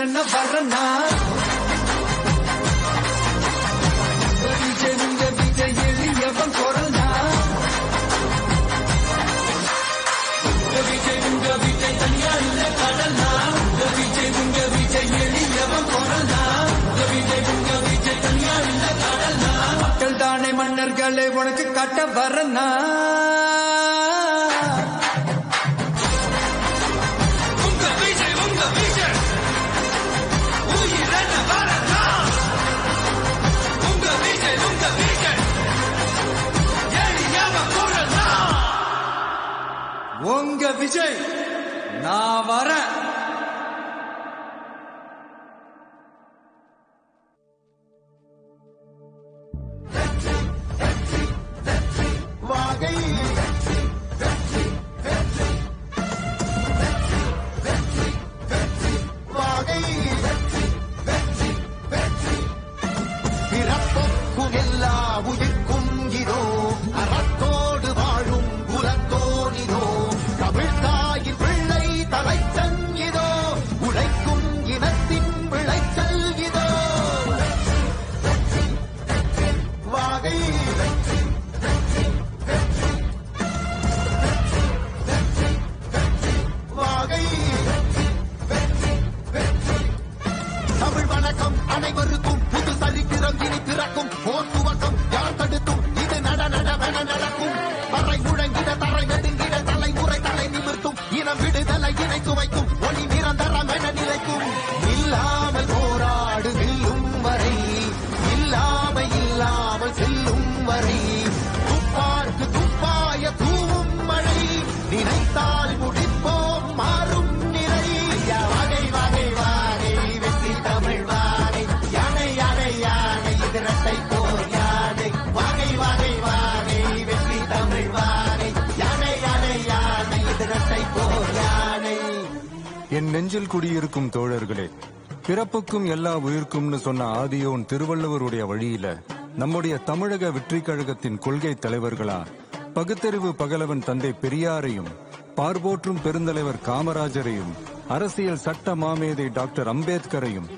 உயிரென்ன வரனா விஜய் உங்க விஜய் எளியவன் குரல்னா விஜய் உங்க விஜய் தனியா இல்ல கடல்னா விஜய் உங்க விஜய் எளியவன் குரல்னா விஜய் உங்க விஜய் தனியா இல்ல கடல்னா மக்கள் தானே மன்னர்களை உனக்கு காட்ட வரனா உங்க விஜய் நான் வரேன். என் நெஞ்சில் குடியிருக்கும் தோழர்களே, பிறப்புக்கும் எல்லா உயிர்க்கும்னு சொன்ன ஆதியோன் திருவள்ளுவருடைய வழியில நம்முடைய தமிழக வெற்றி கழகத்தின் கொள்கை தலைவர்களா பகுத்தறிவு பகலவன் தந்தை பெரியாரையும், பார்போற்றும் பெருந்தலைவர் காமராஜரையும், அரசியல் சட்ட மாமேதை டாக்டர் அம்பேத்கரையும்,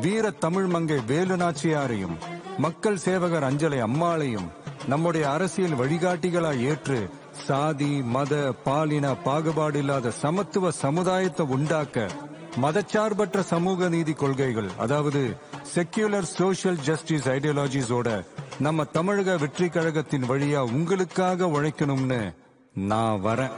வீர தமிழ் மங்கை வேலு நாச்சியாரையும், மக்கள் சேவகர் அஞ்சலை அம்மாளையும் நம்முடைய அரசியல் வழிகாட்டிகளாய் ஏற்று சாதி மத பாலின பாகுபாடு இல்லாத சமத்துவ சமுதாயத்தை உண்டாக்க மதச்சார்பற்ற சமூக நீதி கொள்கைகள், அதாவது செக்யூலர் சோஷியல் ஜஸ்டிஸ் ஐடியாலஜிஸோட நம்ம தமிழக வெற்றி கழகத்தின் வழியா உங்களுக்காக உழைக்கணும்னு நான் வரேன்.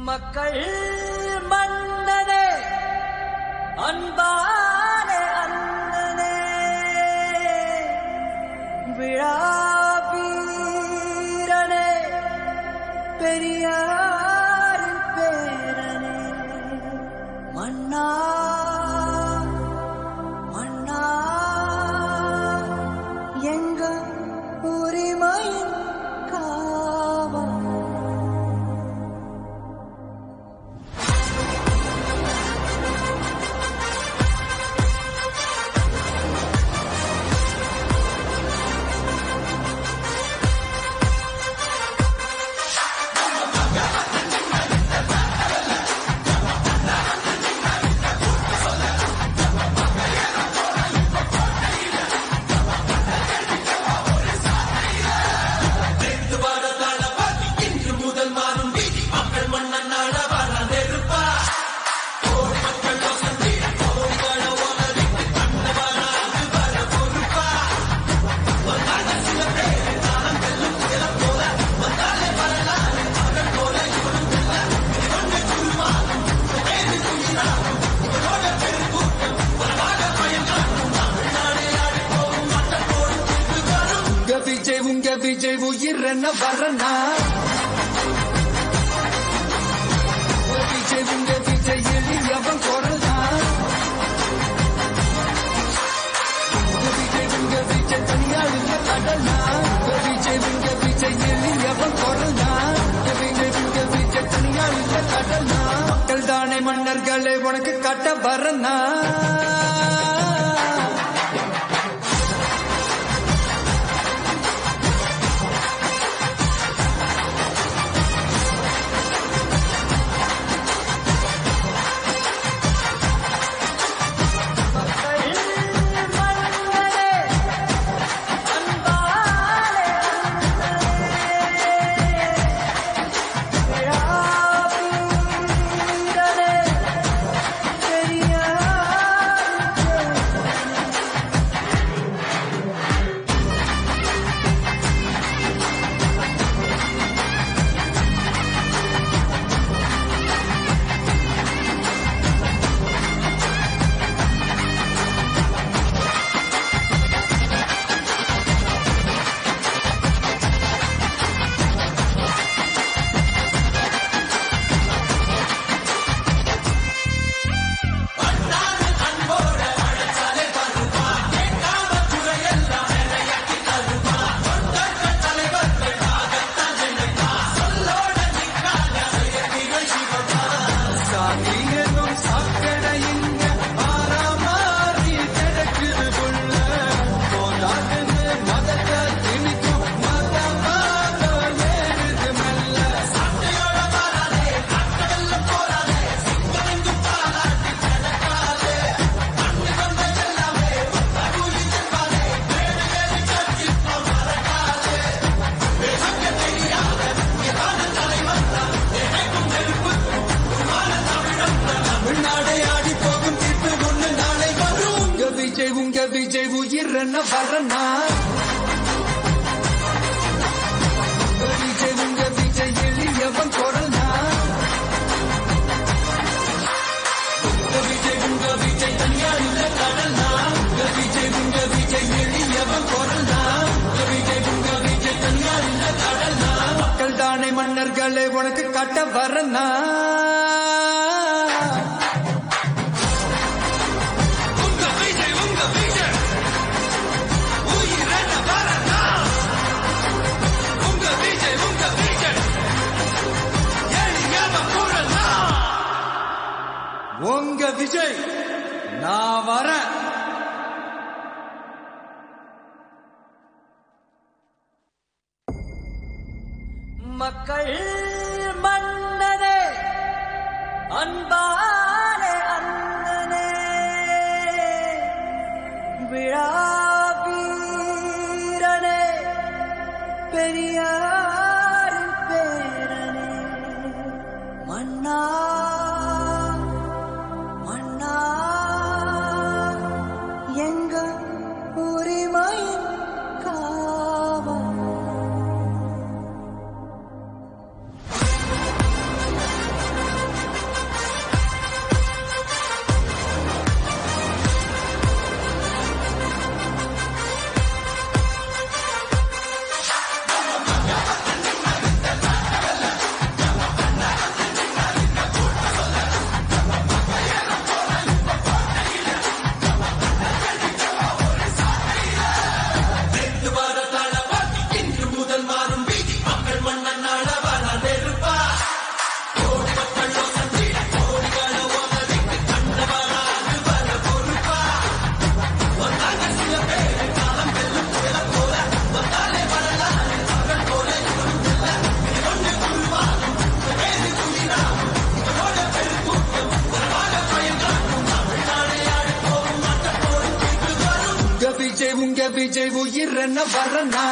மக்கள் மன்னனே அன்பாலே அண்ணனே விழாவீரனே பெரியாரின் பேரனே மன்னா மன்னா எங்க உரிமையின் காவல் விஜய் உயிரன வரனா விஜய் உங்க விஜய் எளியவன் குரல்னா விஜய் உங்க விஜய் தனியாள் இல்ல கடனா விஜய் உங்க விஜய் எளியவன் குரல்னா விஜய் உங்க விஜய் தனியாள் இல்ல கடனா மக்கள் தானே மன்னர்களை உனக்கு காட்ட வரனா விஜய் உயிரன வரனா விஜய் உங்க விஜய் எளியவன் குரல்னா விஜய் உங்க விஜய் தனியாள் இல்ல கடல்னா விஜய் உங்க விஜய் எளியவன் குரல்னா விஜய் உங்க விஜய் தனியாள் இல்ல கடல்னா மக்கள் தானே மன்னர்களை உனக்கு காட்ட வரனா உங்க விஜய் நான் வரேன் மக்கள் மன்னனே அன்பாலே அண்ணனே விழாவீரனே பெரியாரின் பேரனே மன்னா எங்க உரிமையின் காவல் விஜய் உயிர் என்ன வரனா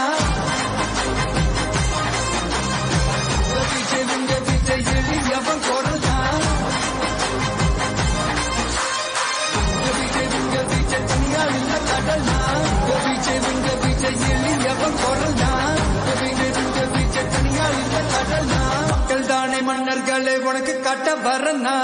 விஜய் உங்க விஜய் எளியவன் குரல்னா விஜய் உங்க விஜய் தனியா இல்ல கடல்னா விஜய் உங்க விஜய் எளியவன் குரல்னா விஜய் உங்க விஜய் தனியா இல்ல கடல்னா மக்கள் தானே மன்னர்களே உனக்கு காட்ட வரனா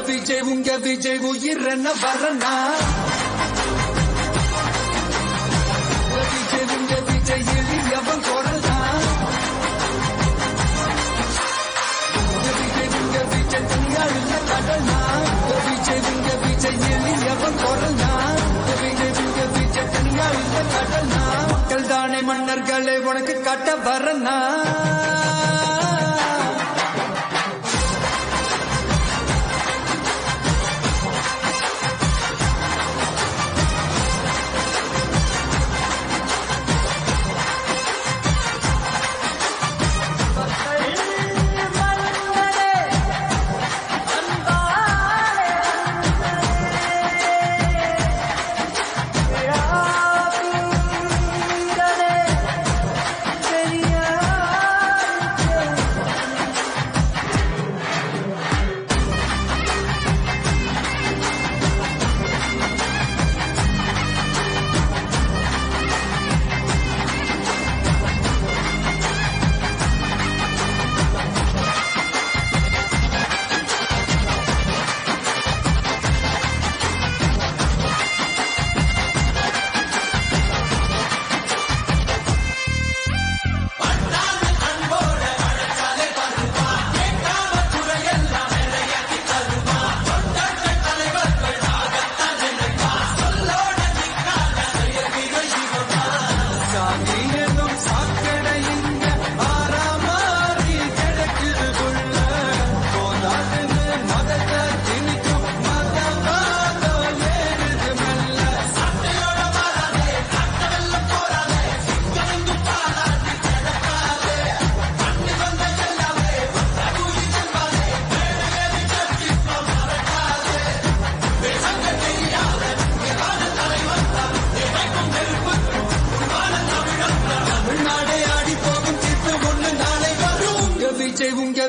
விஜய் உங்க விஜய் உயிர் என்ன வரனா விஜய் உங்க விஜய் எளியவன் குரல்னா விஜய் உங்க விஜய் தனியா இல்ல கடல்னா விஜய் உங்க விஜய் எளியவன் குரல்னா விஜய் உங்க விஜய் தனியா இல்ல கடல்னா மக்கள் தானே மன்னர்களே உனக்கு காட்ட வரனா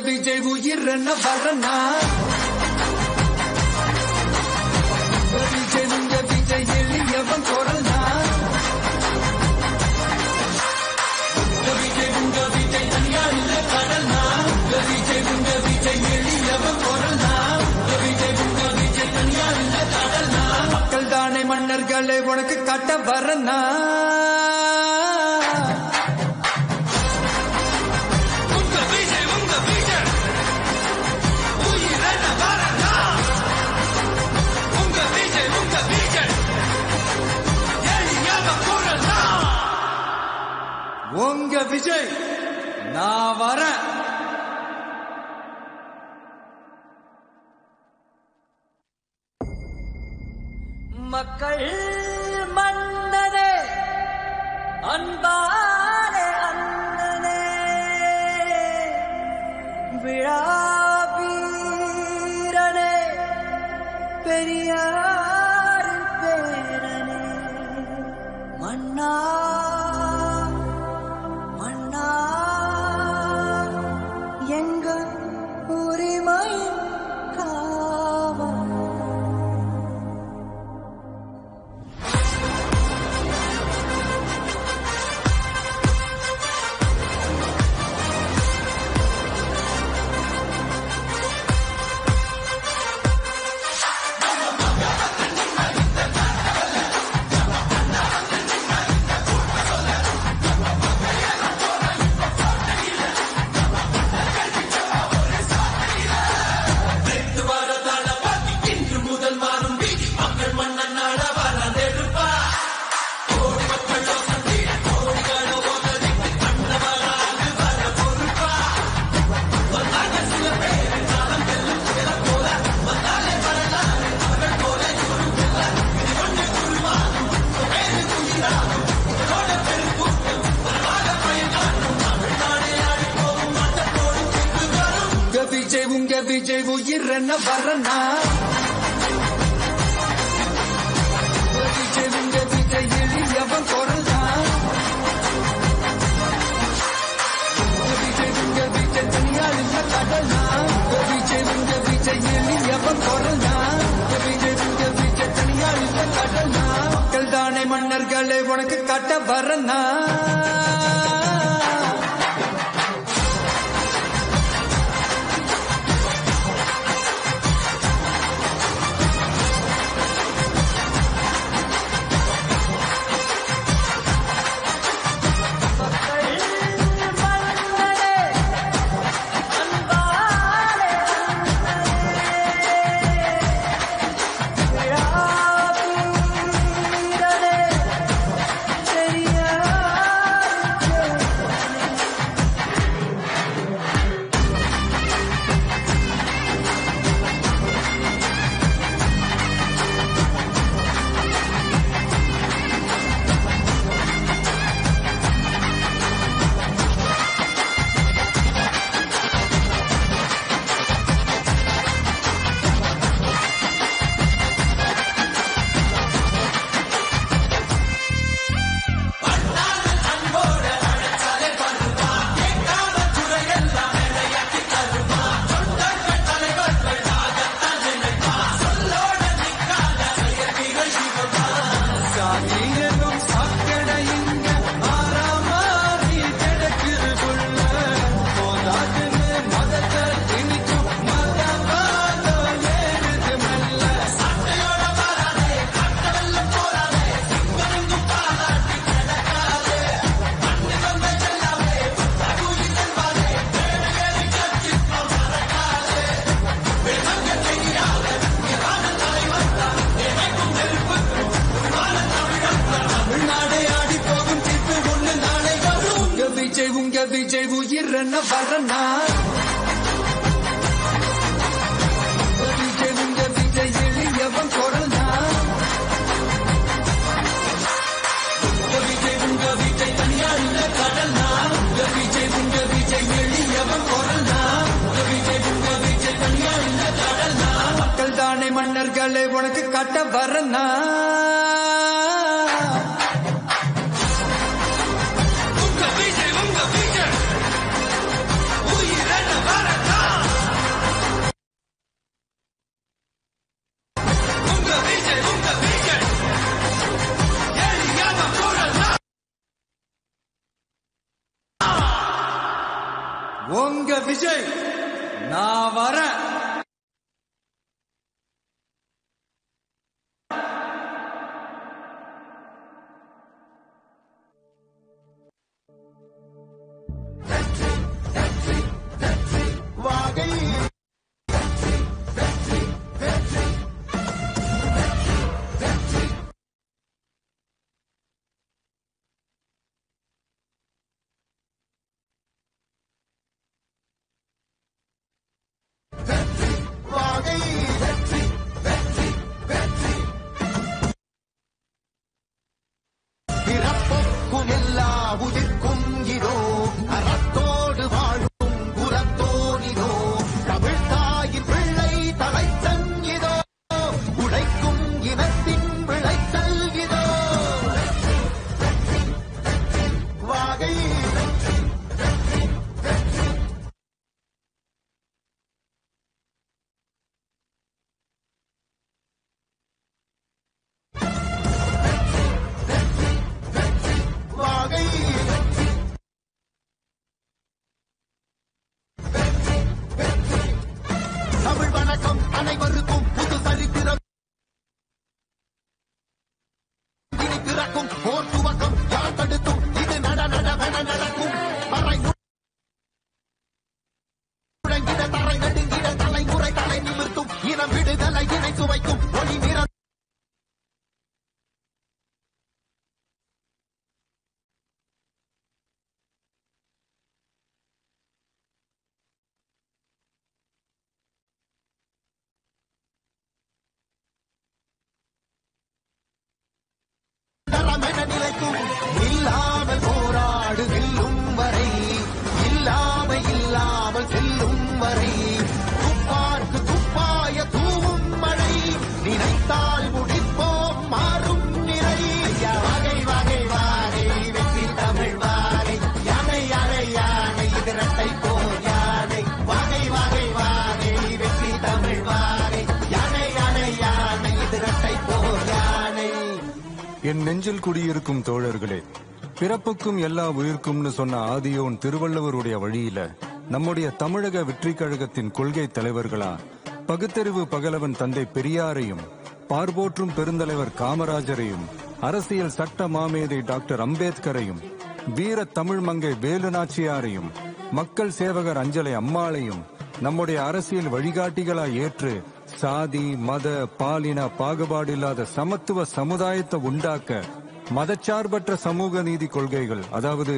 விஜய் உயிர் என்ன வரனா விஜய் உங்க விஜய் எளியவன் குரல்னா விஜய் உங்க விஜய் தனியா இல்ல கடல்னா விஜய் உங்க விஜய் எளியவன் குரல்னா விஜய் உங்க விஜய் தனியா இல்ல கடல்னா மக்கள் தானே மன்னர்கள் மன்னர்களை உனக்கு கட்ட வரனா உங்க விஜய் நான் வரேன். மக்கள் மன்னனே அன்பாலே அண்ணனே விழாவீரனே பெரியாரின் பேரனே மன்னா மன்னா எங்க உரிமை காவல் உங்க விஜய் உயிர் என்ன வரனா விஜய் உங்க விஜய் எளியவன் குரல்தான் விஜய் உங்க விஜய் தனியால் இல்ல கடனா விஜய் உங்க விஜய் எளியவன் குரல்தான் விஜய் உங்க விஜய் தனியால் இல்ல கடனா மக்கள் தானே மன்னர்களை உனக்கு கட்ட வரனா விஜய் உயிர் என்ன வரனா விஜய் உங்க விஜய் எளியவன் குரல்தான் விஜய் உங்க விஜய் தனியார் இல்ல கடல்னா விஜய் உங்க விஜய் எளியவன் குரல்தான் விஜய் உங்க விஜய் தனியார் இல்ல கடல்னா மக்கள் தானே மன்னர்களை உனக்கு கட்ட வரனா உங்க விஜய் நான் வரேன். பிறக்கும் போர் துவக்கம் யார் தடுத்தும் இது நடவென நடக்கும் பறை முழங்கிட தரை நடுங்கிட தலைமுறை தலை நிமிர்த்தும் இனம் விடுதலை இணை சுவைக்கும் ஒளி நிற நிலைக்கும் இல்லாமல் போராடு வெல்லும் வரை இல்லாமல் செல்லும் வரை துப்பார்க்கு துப்பாய தூவும் மழை நினைத்தால் முடிப்போம் மாறும் நிறை வகை வகை வாகை வெற்றி தமிழ் வாகை யானை யானை யானை இது இரட்டை போர் யானை வகை வகை வாகை வெற்றி தமிழ் வாகை யானை யானை யானை இது இரட்டை போர் யானை. என் நெஞ்சில் குடியிருக்கும் தோழர்களே, பிறப்புக்கும் எல்லா உயிர்க்கும்னு சொன்ன ஆதியோன் திருவள்ளுவருடைய வழியில நம்முடைய தமிழக வெற்றிக் கழகத்தின் கொள்கை தலைவர்களா பகுத்தறிவு பகலவன் தந்தை பெரியாரையும், பார்போற்றும் பெருந்தலைவர் காமராஜரையும், அரசியல் சட்ட மாமேதை டாக்டர் அம்பேத்கரையும், வீர தமிழ் மங்கை வேலு நாச்சியாரையும், மக்கள் சேவகர் அஞ்சலை அம்மாளையும் நம்முடைய அரசியல் வழிகாட்டிகளா ஏற்று சாதி மத பாலின பாகுபாடு இல்லாத சமத்துவ சமுதாயத்தை உண்டாக்க மதச்சார்பற்ற சமூக நீதி கொள்கைகள், அதாவது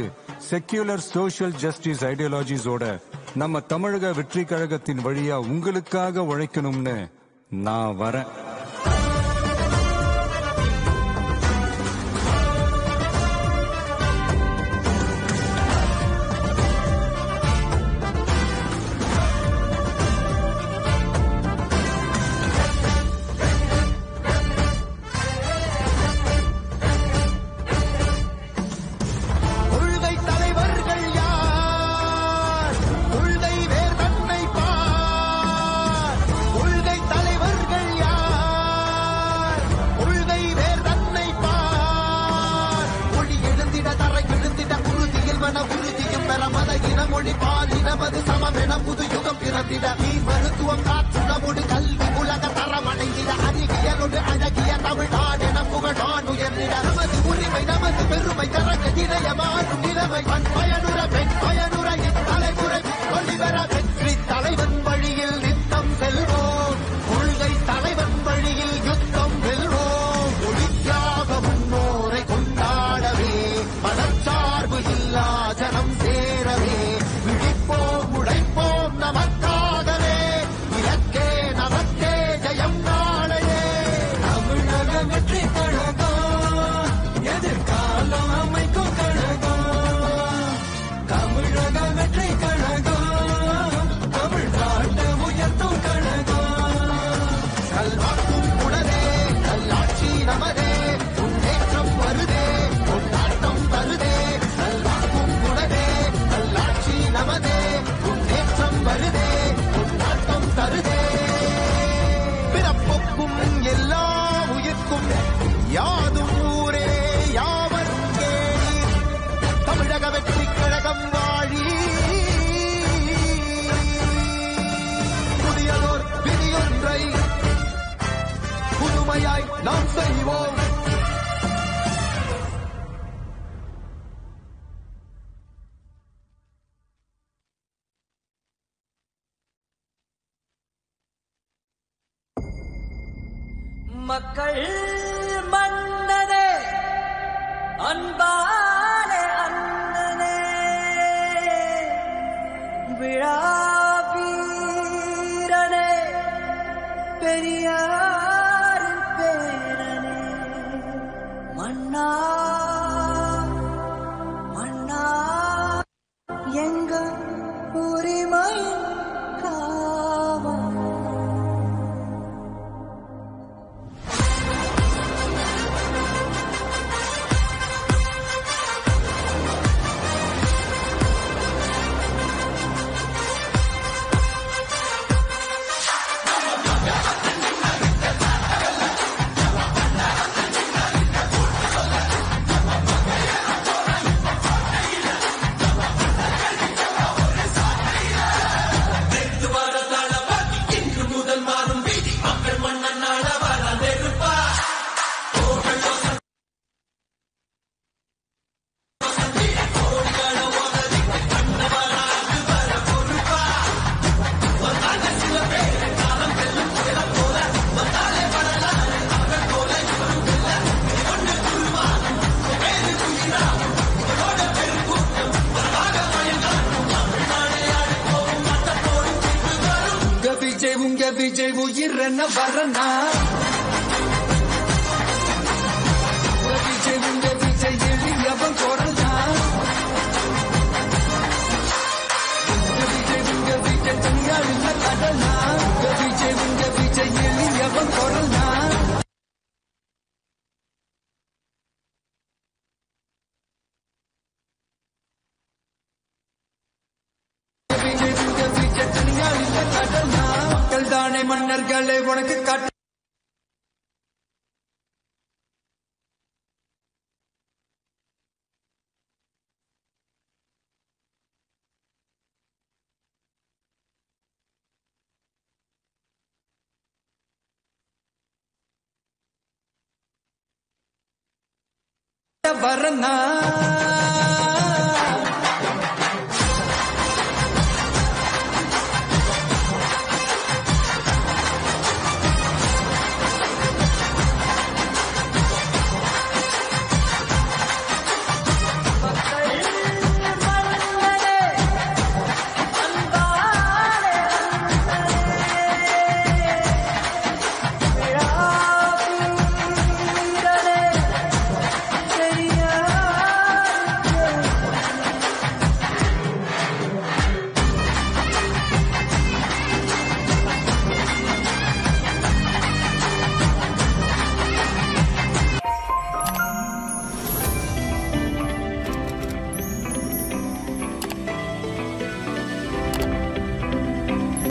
செக்யூலர் சோஷியல் ஜஸ்டிஸ் ஐடியாலஜிஸோட நம்ம தமிழக வெற்றி கழகத்தின் வழியா உங்களுக்காக உழைக்கணும்னு நான் வரேன். மொழி பாலினமது சமமென புது யுகம் பிறந்திட நீ மருத்துவம் காற்றுணவோடு கல்வி உலக தரமடைந்திட அறிவியலோடு அழகிய தமிழ்நாடென புகழான் உயர்ந்திட நமது உரிமை நமது பெருமை கரக இணையமாறும் நிலைமை பயனுற பெண் பயனுற தலைமுறை ஒளிவர வெற்றி தலைவன் வழியில் நித்தம் செல்வோம் கொள்கை தலைவன் வழியில் யுத்தம் வெல்வோம் ஒளித்யாக முன்னோரை கொண்டாடவே மதச்சார்பு இல்லா ஜனம் சேரவே உழைப்போம் நமக்காகவே இலக்கே நமக்கே ஜெயம் நாளையே. தமிழக வெற்றி கழகம் எதிர்காலம் அமைக்கும் கழகம். தமிழக வெற்றி கழகம் தமிழ்நாட்டை உயர்த்தும் கழகம். கல்வாக்கும் உடனே நல்லாட்சி நமதே முன்னேற்றம் வருதே கொண்டாட்டம் தருதே. கல்வாக்கும் உடனே நல்லாட்சி நமதே முன்னேற்றம் வருதே கொண்டாட்டம் தருதே. பிறப்புக்கும் எல்லா உயிர்க்கும் யாதும் ஊரே யாவரும் கேளி தமிழக வெற்றி கழகம் வாழி. புதியதோர் விதியொன்றை புதுமையாய் நாம் செய்வோம். மக்கள் மன்னனே அன்பாலே அண்ணனே விழா வீரனே பெரியாரின் பேரனே மன்னா மன்னா எங்க உரிமை காவல். விஜய் உயிர் என்ன வரனா விஜய் உங்க விஜய் எளியவன் குரல்னா விஜய் உங்க விஜய் தனியா இல்ல கடல்னா விஜய் உங்க விஜய் எளியவன் குரல்னா மக்கள் தானே மன்னர்களே உனக்கு காட்டு வரனா